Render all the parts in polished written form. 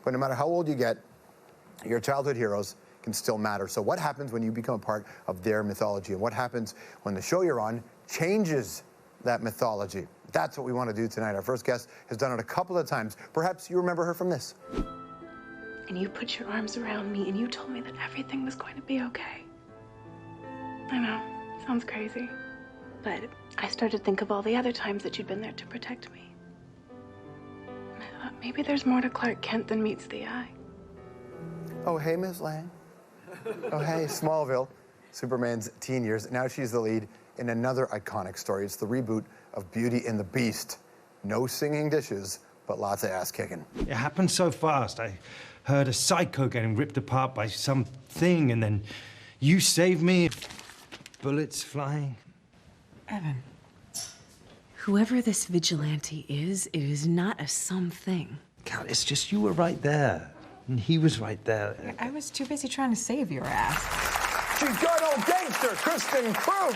But no matter how old you get, your childhood heroes can still matter. So what happens when you become a part of their mythology? And what happens when the show you're on changes that mythology? That's what we want to do tonight. Our first guest has done it a couple of times. Perhaps you remember her from this. And you put your arms around me and you told me that everything was going to be okay. I know, sounds crazy. But I started to think of all the other times that you'd been there to protect me. And I thought maybe there's more to Clark Kent than meets the eye. Oh, hey, Ms. Lang. Oh, hey, Smallville, Superman's teen years. Now she's the lead in another iconic story. It's the reboot of Beauty and the Beast. No singing dishes, but lots of ass kicking. It happened so fast. I heard a psycho getting ripped apart by something, and then you saved me. Bullets flying. Evan, whoever this vigilante is, it is not a something. God, it's just you were right there, and he was right there. I was too busy trying to save your ass. She's got old gangster, Kristin Kreuk.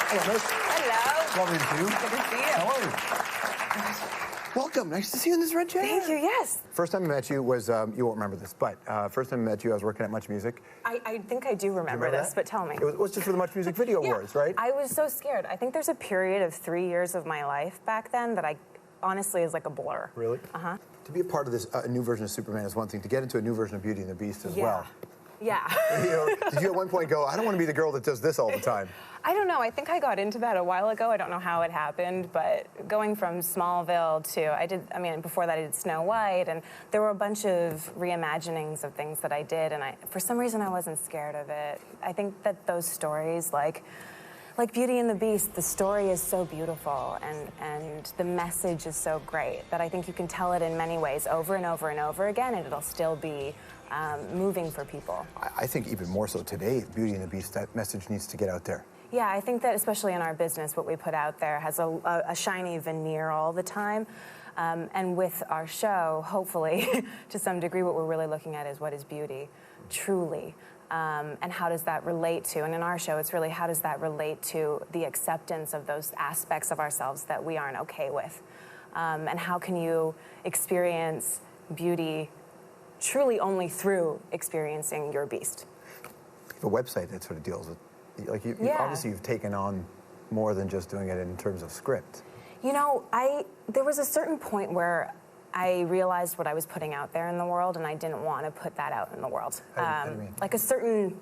Hello, miss. Hello. Lovely to see you. Good to see you. How are you? Welcome. Nice to see you in this red chair. Thank you, yes. First time I met you was, you won't remember this, but first time I met you, I was working at Much Music. I think I do remember this, that? but tell me. It was just for the Much Music Video Awards, right? I was so scared. I think there's a period of 3 years of my life back then that I honestly is like a blur. Really? Uh-huh. To be a part of this new version of Superman is one thing. To get into a new version of Beauty and the Beast as well. Yeah. You know, did you at one point go, I don't want to be the girl that does this all the time? I don't know. I think I got into that a while ago. I don't know how it happened, but going from Smallville to, before that I did Snow White, and there were a bunch of reimaginings of things that I did, and for some reason I wasn't scared of it. I think that those stories, like Beauty and the Beast, the story is so beautiful, and the message is so great that I think you can tell it in many ways over and over and over again, and it'll still be moving for people. I think even more so today, Beauty and the Beast, that message needs to get out there. Yeah, I think that especially in our business, what we put out there has a shiny veneer all the time. And with our show, hopefully, to some degree, what we're really looking at is what is beauty, truly. And how does that relate to, and in our show, it's really how does that relate to the acceptance of those aspects of ourselves that we aren't okay with? And how can you experience beauty truly only through experiencing your beast? The website that sort of deals with, obviously you've taken on more than just doing it in terms of script. You know, there was a certain point where I realized what I was putting out there in the world, and I didn't want to put that out in the world. How do you mean?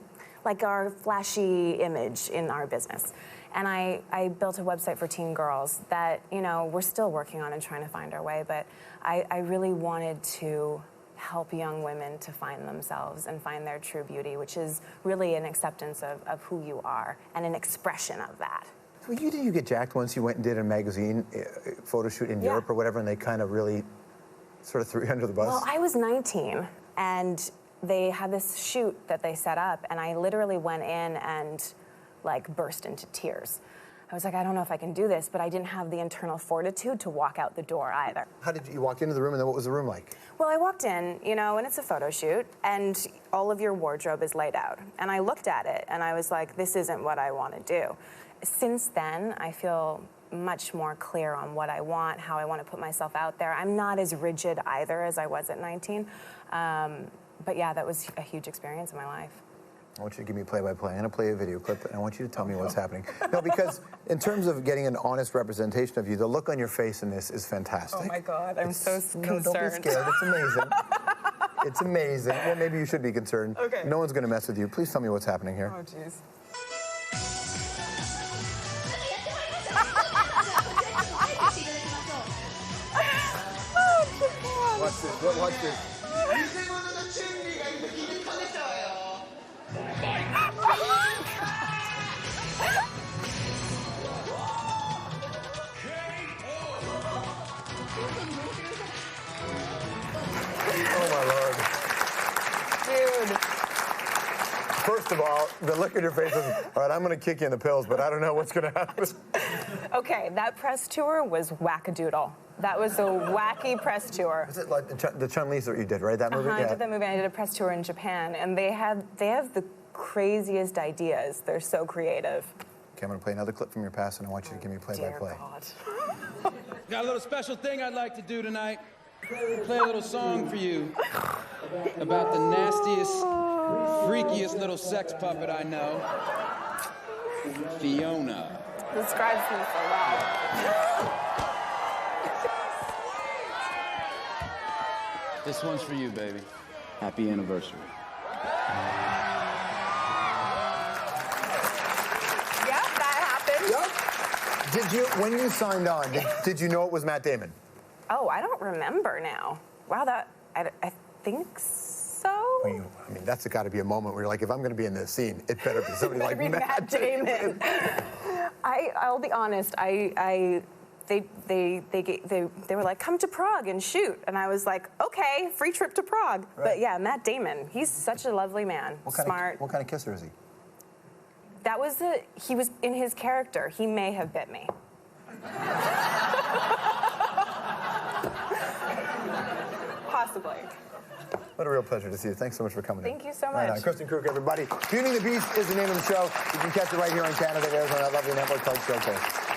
Like our flashy image in our business. And I built a website for teen girls that, we're still working on and trying to find our way, but I really wanted to help young women to find themselves and find their true beauty, which is really an acceptance of who you are and an expression of that. Well, you get jacked once you went and did a magazine photo shoot in Europe or whatever, and they kind of really sort of threw you under the bus? Well, I was 19, and they had this shoot that they set up, and I literally went in and, burst into tears. I was like, I don't know if I can do this, but I didn't have the internal fortitude to walk out the door either. How did you walk into the room, and then what was the room like? Well, I walked in, and it's a photo shoot, and all of your wardrobe is laid out. And I looked at it, and I was like, this isn't what I want to do. Since then, I feel much more clear on what I want, how I want to put myself out there. I'm not as rigid either as I was at 19. But yeah, that was a huge experience in my life. I want you to give me play-by-play. I'm going to play a video clip, and I want you to tell me what's happening. No, because in terms of getting an honest representation of you, the look on your face in this is fantastic. Oh, my God. I'm so concerned. No, don't be scared. It's amazing. It's amazing. Well, maybe you should be concerned. Okay. No one's going to mess with you. Please tell me what's happening here. Oh, jeez. Watch this. Watch this. Oh, my Lord. Dude. First of all, the look on your face is, all right, I'm going to kick you in the pills, but I don't know what's going to happen. Okay, that press tour was wackadoodle. That was a wacky press tour. Is it like the Chun-Li that you did, right? That movie? I did that movie. I did a press tour in Japan, and they have the craziest ideas. They're so creative. Okay, I'm going to play another clip from your past, and I want you to give me play-by-play. Dear God. Got a little special thing I'd like to do tonight. play a little song for you about the nastiest, freakiest little sex puppet I know, Fiona. Describes me so well. This one's for you, baby. Happy anniversary. Yep, that happened. Yep. Did you, when you signed on, did you know it was Matt Damon? Oh, I don't remember now. Wow, I think so. I mean, that's got to be a moment where you're like, if I'm going to be in this scene, it better be somebody like Matt Damon. I'll be honest. They were like, come to Prague and shoot, and I was like, okay, free trip to Prague. Right. But yeah, Matt Damon. He's such a lovely man. Smart. What kind of kisser is he? That was he was in his character. He may have bit me. Possibly. What a real pleasure to see you. Thanks so much for coming in. Thank you so much. Right on. Kristin Kreuk, everybody. Beauty and the Beast is the name of the show. You can catch it right here on Canada Airs on that lovely network called Showcase.